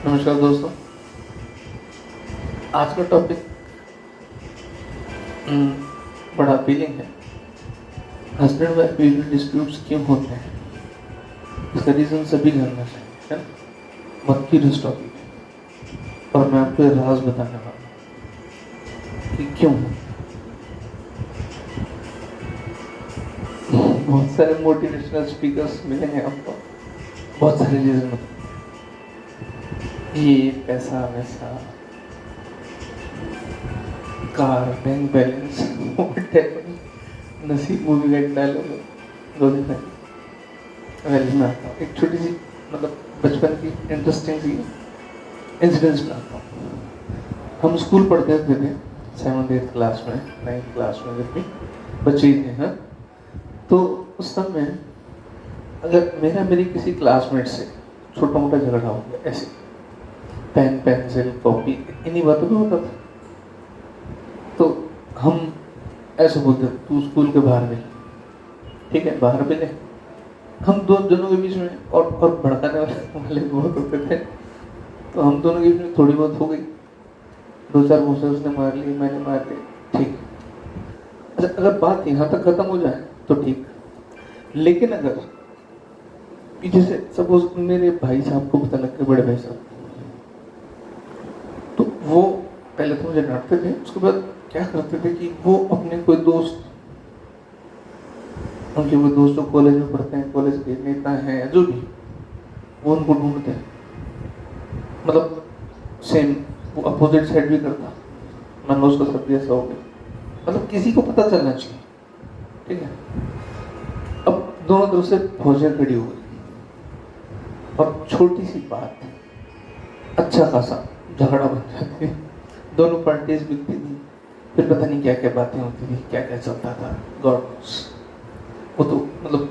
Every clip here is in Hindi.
नमस्कार दोस्तों। आज का टॉपिक बड़ा अपीलिंग है। हस्बैंड वाइफ बीवी डिस्प्यूट्स क्यों होते हैं, इसका रीज़न सभी जानना चाहिए, है ना। बहुत क्यूरियस टॉपिक है और मैं आपको ये राज बताने वाला हूँ कि क्यों होते हैं। बहुत सारे मोटिवेशनल स्पीकर्स मिले हैं आपको, बहुत सारे रीज़न बताते हैं, ये पैसा वैसा, कार, बैंक बैलेंस, नसीब मूवी का एक डायलॉग है, दो दिन पहले वेल में आता हूँ। एक छोटी सी मतलब बचपन की इंटरेस्टिंग सी इंसिडेंट्स में आता हूँ। हम स्कूल पढ़ते थे 7th 8th क्लास में, 9th क्लास में, जब भी बच्चे ही थे। हाँ, तो उस समय अगर मेरी किसी क्लासमेट से छोटा मोटा झगड़ा हो गया, ऐसे पेन पेंसिल कॉपी इन्हीं बातों में होता था, तो हम ऐसे बोलते तू स्कूल के बाहर मिल, ठीक है, बाहर मिले। हम दो जनों के बीच में और भड़काने वाले बहुत होते थे, तो हम दोनों के बीच में थोड़ी बहुत हो गई, 2-4 घूंसे उसने मार ली, मैंने मार ली, ठीक। अच्छा, अगर बात यहाँ तक खत्म हो जाए तो ठीक, लेकिन अगर पीछे से सपोज मेरे भाई साहब को पता लग गया, बड़े भाई साहब, तो वो पहले तो मुझे डांटते थे, उसके बाद क्या करते थे कि वो अपने कोई दोस्त, उनके वो दोस्त जो कॉलेज में पढ़ते हैं, कॉलेज के नेता हैं, जो भी, वो उनको ढूंढते हैं। मतलब सेम वो अपोजिट साइड भी करता, मान लो उसका सब ऐसा हो गया, मतलब किसी को पता चलना चाहिए, ठीक है। अब दोनों तरफ से फौजें खड़ी हो गई और छोटी सी बात अच्छा खासा झगड़ा बन जाती है, दोनों पार्टीज बिकती थी, फिर पता नहीं क्या क्या बातें होती थी, क्या क्या चलता था, गॉड नोस। वो तो मतलब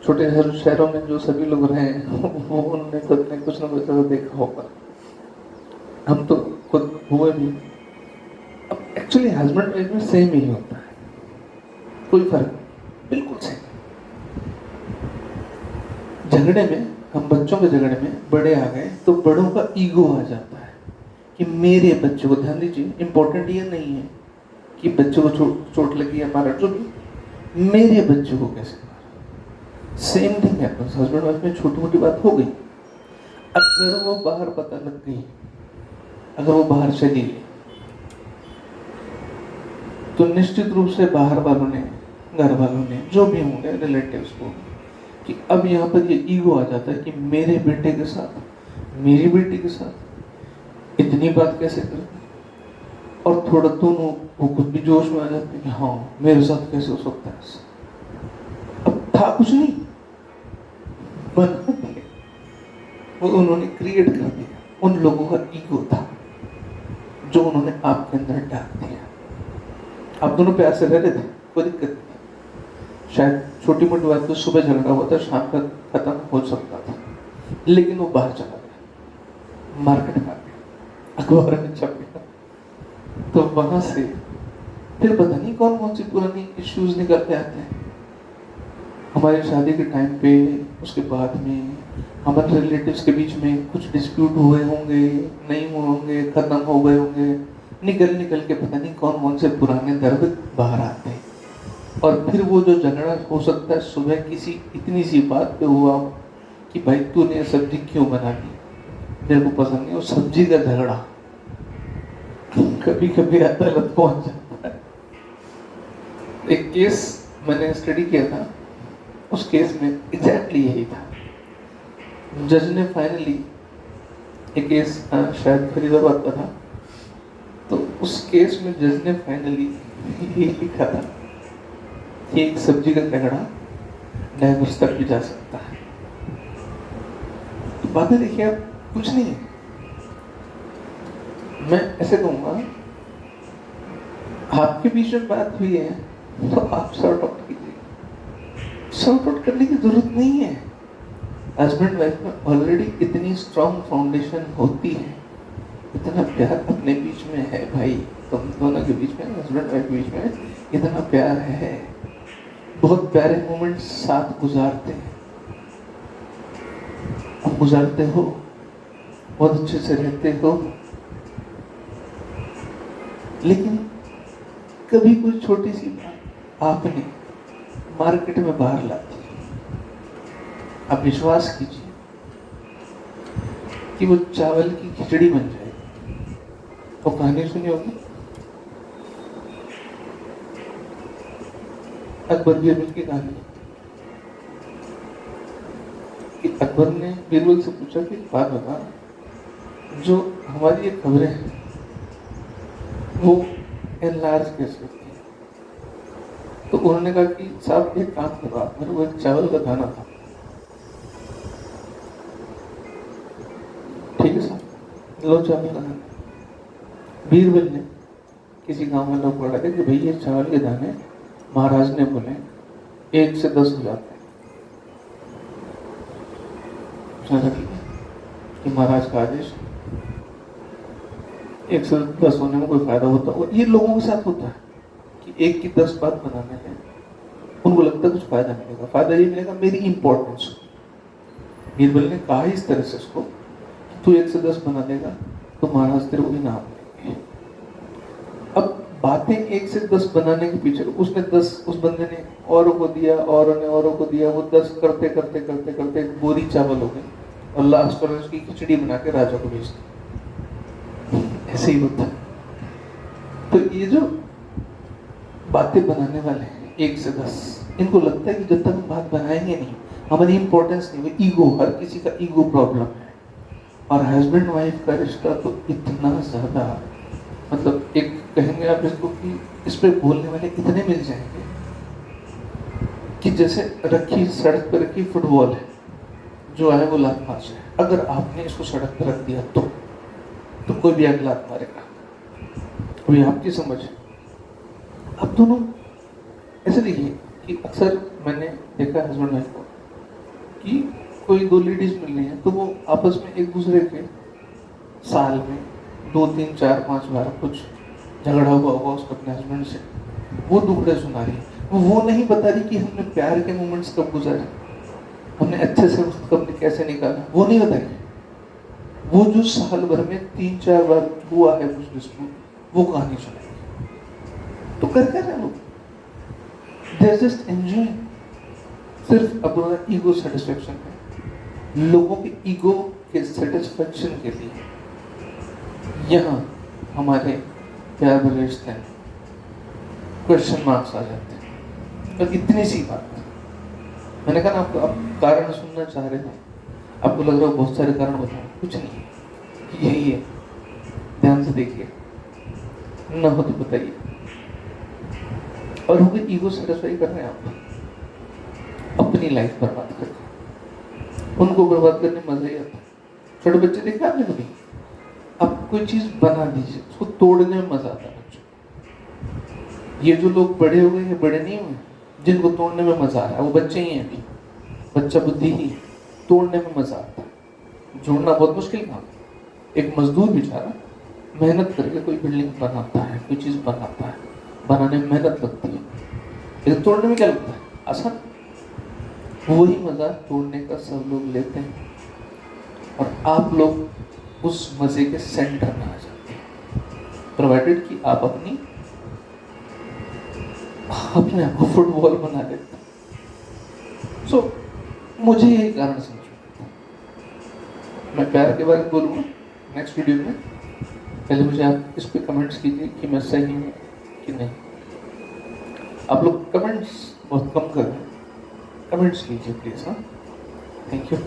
छोटे शहरों में जो सभी लोग रहे हैं वो उन्होंने खुद ने कुछ ना कुछ तो देखा होगा, हम तो खुद हुए भी। अब एक्चुअली हस्बैंड वाइफ में सेम ही होता है, कोई फर्क नहीं, बिल्कुल सेम। झगड़े में, हम बच्चों के झगड़े में बड़े आ गए तो बड़ों का ईगो आ जाता है कि मेरे बच्चे को, ध्यान दीजिए, इंपॉर्टेंट ये नहीं है कि बच्चे को चोट लगी है, मारा, जो भी, मेरे बच्चे को कैसे मारा। सेम थिंग है, हस्बैंड वाइफ में छोटी मोटी बात हो गई, अगर वो बाहर पता लग गई, अगर वो बाहर चली गई, तो निश्चित रूप से बाहर वालों ने, घर वालों ने, जो भी होंगे रिलेटिव्स को, कि अब यहाँ पर ये ईगो आ जाता है कि मेरे बेटे के साथ, मेरी बेटी के साथ इतनी बात कैसे कर दी, और थोड़ा दोनों वो खुद भी जोश में आ जाते हैं कि हाँ मेरे साथ कैसे हो सकता है ऐसा। अब था कुछ नहीं, बना दिया, वो उन्होंने क्रिएट कर दिया, उन लोगों का ईगो था जो उन्होंने आपके अंदर डाल दिया। आप दोनों प्यार से रह रहे थे, कोई दिक्कत नहीं, शायद छोटी मोटी बात तो सुबह झगड़ा हुआ था, शाम तक खत्म हो सकता था, लेकिन वो बाहर चला गया, मार्केट में आ गया, अखबार में छप गया, तो वहां से फिर पता नहीं कौन कौन सी पुरानी इश्यूज निकल के आते हैं हमारे शादी के टाइम पे। उसके बाद में हमारे रिलेटिव्स के बीच में कुछ डिस्प्यूट हुए होंगे, नहीं हुए होंगे, खत्म हो गए होंगे, निकल निकल के पता नहीं कौन कौन से पुराने दर्द बाहर आते हैं। और फिर वो जो झगड़ा हो सकता है सुबह किसी इतनी सी बात पे हुआ कि भाई तूने सब्जी क्यों बना दी, मेरे को पसंद नहीं, वो सब्जी का झगड़ा कभी कभी अदालत पहुंच जाता है। एक केस मैंने स्टडी किया था, उस केस में एग्जैक्टली यही था। जज ने फाइनली, एक केस शायद फरीदाबाद का था, तो उस केस में जज ने फाइनली ये लिखा था कि एक सब्जी का झगड़ा डाइवोर्स तक भी जा सकता है। तो बातें देखिए आप, कुछ नहीं है, मैं ऐसे कहूंगा, आपके बीच में बात हुई है तो आप सॉर्ट आउट कीजिए, सॉर्ट आउट करने की जरूरत नहीं है। हस्बैंड वाइफ में ऑलरेडी इतनी स्ट्रॉन्ग फाउंडेशन होती है, इतना प्यार अपने बीच में है भाई, तुम दोनों के बीच में, हस्बैंड वाइफ के बीच में इतना प्यार है, बहुत प्यारे मोमेंट साथ गुजारते हैं, अब गुजारते हो, बहुत अच्छे से रहते हो, लेकिन कभी कोई छोटी सी बात आपने मार्केट में बाहर ला दी, आप विश्वास कीजिए कि वो चावल की खिचड़ी बन जाएगी। तो कहानी सुनी होगी अकबर बीरबल की कहानी, कि अकबर ने बीरबल से पूछा कि बात बता, जो हमारी ये खबरें हैं वो एनलार्ज कैसे होती है? तो उन्होंने कहा कि साहब एक काम करो, आप मेरे को एक चावल का दाना था। ठीक है साहब, लो चावल का दाना। बीरबल ने किसी गांव में लोग पढ़ा कि भाई ये चावल के दाने महाराज ने बोले 1 से 10 हो जाते हैं। कि महाराज का आदेश 1 से 10 होने में कोई फायदा होता है? ये लोगों के साथ होता है कि 1 की 10 बात बनाने में उनको लगता है कुछ फायदा मिलेगा। फायदा ये मिलेगा मेरी इंपॉर्टेंस। बीरबल ने कहा इस तरह से उसको, तू 1 से 10 बना देगा तो महाराज तेरे को इनाम देंगे। अब बातें 1 से 10 बनाने के पीछे उसने 10 उस बंदे ने औरों को दिया, औरों ने औरों को दिया, वो 10 करते करते करते करते एक बोरी चावल हो गई और लास्ट पर उसकी खिचड़ी बना के राजा को भेज दी। ऐसे ही होता है। तो ये जो बातें बनाने वाले हैं 1 से 10, इनको लगता है कि जब तक हम बात बनाएंगे नहीं, हमारी इंपॉर्टेंस नहीं, वो ईगो, हर किसी का ईगो प्रॉब्लम है। और हस्बैंड वाइफ का रिश्ता तो इतना ज्यादा, मतलब एक कहेंगे आप इसको कि इस पे बोलने वाले इतने मिल जाएंगे कि जैसे रखी सड़क पर रखी फुटबॉल है, जो है वो लात मार जाए। अगर आपने इसको सड़क पर रख दिया तो कोई भी आगे लात मारेगा। अभी आपकी समझ, अब दोनों ऐसे देखिए कि अक्सर मैंने देखा हस्बैंड वाइफ को कि कोई 2 लेडीज मिल रही हैं तो वो आपस में एक दूसरे के साल में 2, 3, 4, 5 बार कुछ झगड़ा हुआ होगा उसका अपने हस्बैंड से, वो दुखड़े सुना रही है। वो नहीं बता रही कि हमने प्यार के मोमेंट्स कब गुजारे, हमने अच्छे से उसको कब कैसे निकाला, वो नहीं बताएगी। वो जो साल भर में 3-4 बार हुआ है कुछ डिस्प्यूट, वो कहानी सुनाएगी। तो कर क्या रहे लोग, दे आर जस्ट एंजॉयिंग। सिर्फ अपना ईगो सेटिस्फेक्शन है। लोगों के ईगो के सेटिस्फेक्शन के लिए यहाँ हमारे प्यार भरे रिश्ते में क्वेश्चन मार्क्स आ जाते हैं। और इतनी सी बात, मैंने कहा ना आपको, आप कारण सुनना चाह रहे हैं, आपको लग रहा है बहुत सारे कारण बताएं, कुछ नहीं, यही है। ध्यान से देखिए, ना हो तो बताइए। और वो ईगो सेटिस्फाई कर रहे हैं आप, अपनी लाइफ बर्बाद करके, उनको बर्बाद करने में मजा ही आता है। छोटे बच्चे देखे आपने कभी? अब कोई चीज बना दीजिए, उसको तोड़ने में मजा आता है बच्चों। ये जो लोग बड़े हो गए हैं, बड़े नहीं हुए, जिनको तोड़ने में मजा आ रहा है वो बच्चे ही हैं। अभी बच्चा बुद्धि ही, तोड़ने में मजा आता है। जोड़ना बहुत मुश्किल काम है। एक मजदूर बेचारा मेहनत करके कोई बिल्डिंग बनाता है, कोई चीज बनाता है, बनाने में मेहनत लगती है, लेकिन तोड़ने में क्या लगता है? आसान। वही मजा तोड़ने का सब लोग लेते हैं और आप लोग उस मजे के सेंटर में आ जाते हैं, प्रोवाइडेड कि आप अपने आप को फुटबॉल बना लेते हैं। सो मुझे यही कारण समझ में, मैं प्यार के बारे में बोलूँगा नेक्स्ट वीडियो में। पहले मुझे आप इस पे कमेंट्स कीजिए कि मैं सही हूँ कि नहीं। आप लोग कमेंट्स बहुत कम कर रहे हैं, कमेंट्स कीजिए प्लीज़। हाँ, थैंक यू।